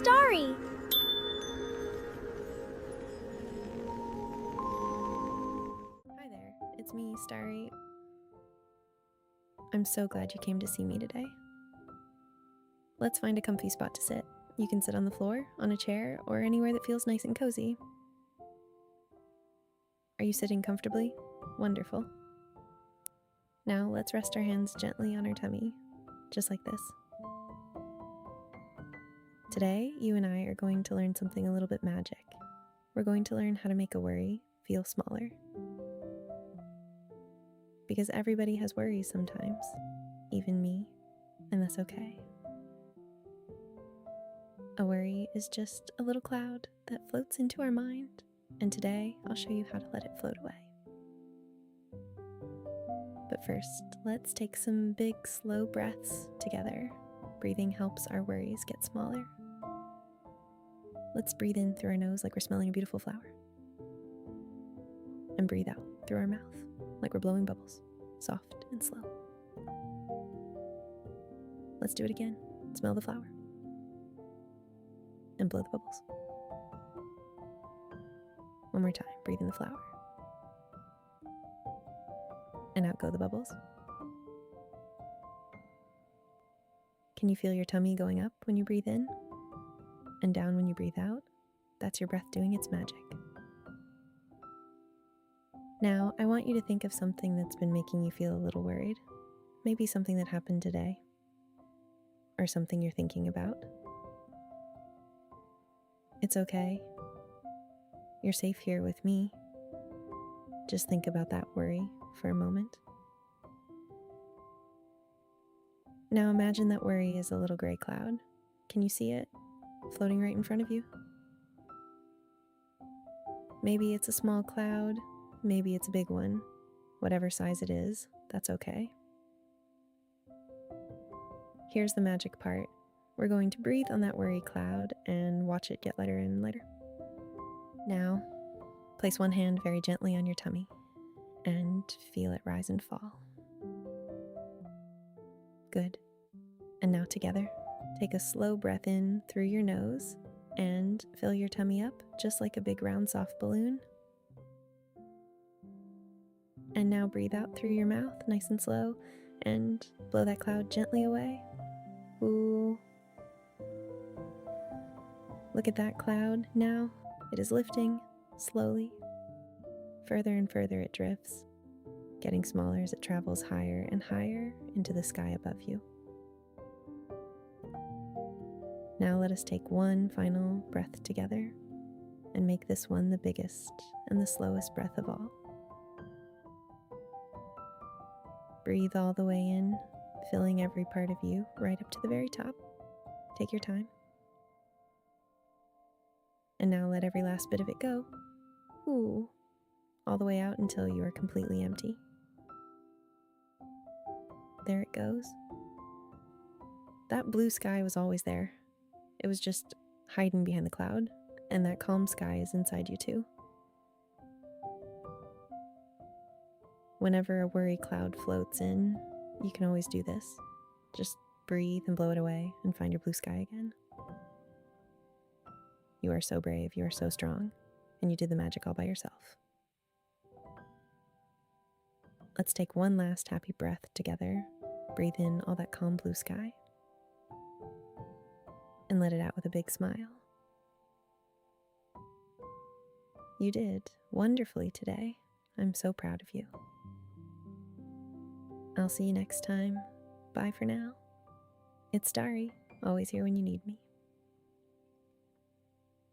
Stari! Hi there, it's me, Stari. I'm so glad you came to see me today. Let's find a comfy spot to sit. You can sit on the floor, on a chair, or anywhere that feels nice and cozy. Are you sitting comfortably? Wonderful. Now let's rest our hands gently on our tummy, just like this. Today, you and I are going to learn something a little bit magic. We're going to learn how to make a worry feel smaller. Because everybody has worries sometimes, even me, and that's okay. A worry is just a little cloud that floats into our mind, and today I'll show you how to let it float away. But first, let's take some big, slow breaths together. Breathing helps our worries get smaller. Let's breathe in through our nose like we're smelling a beautiful flower. And breathe out through our mouth like we're blowing bubbles, soft and slow. Let's do it again. Smell the flower. And blow the bubbles. One more time, breathe in the flower. And out go the bubbles. Can you feel your tummy going up when you breathe in? And down when you breathe out? That's your breath doing its magic. Now, I want you to think of something that's been making you feel a little worried. Maybe something that happened today. Or something you're thinking about. It's okay. You're safe here with me. Just think about that worry for a moment. Now imagine that worry is a little gray cloud. Can you see it floating right in front of you? Maybe it's a small cloud, maybe it's a big one. Whatever size it is, that's okay. Here's the magic part. We're going to breathe on that worry cloud and watch it get lighter and lighter. Now, place one hand very gently on your tummy and feel it rise and fall. Good. And now together, take a slow breath in through your nose and fill your tummy up just like a big round soft balloon. And now breathe out through your mouth nice and slow and blow that cloud gently away. Ooh. Look at that cloud now. It is lifting slowly. Further and further it drifts, getting smaller as it travels higher and higher into the sky above you. Now let us take one final breath together and make this one the biggest and the slowest breath of all. Breathe all the way in, filling every part of you right up to the very top. Take your time. And now let every last bit of it go. Ooh, all the way out until you are completely empty. There it goes. That blue sky was always there. It was just hiding behind the cloud, and that calm sky is inside you too. Whenever a worry cloud floats in, you can always do this. Just breathe and blow it away and find your blue sky again. You are so brave, you are so strong, and you did the magic all by yourself. Let's take one last happy breath together. Breathe in all that calm blue sky. And let it out with a big smile. You did wonderfully today. I'm so proud of you. I'll see you next time. Bye for now. It's Stari, always here when you need me.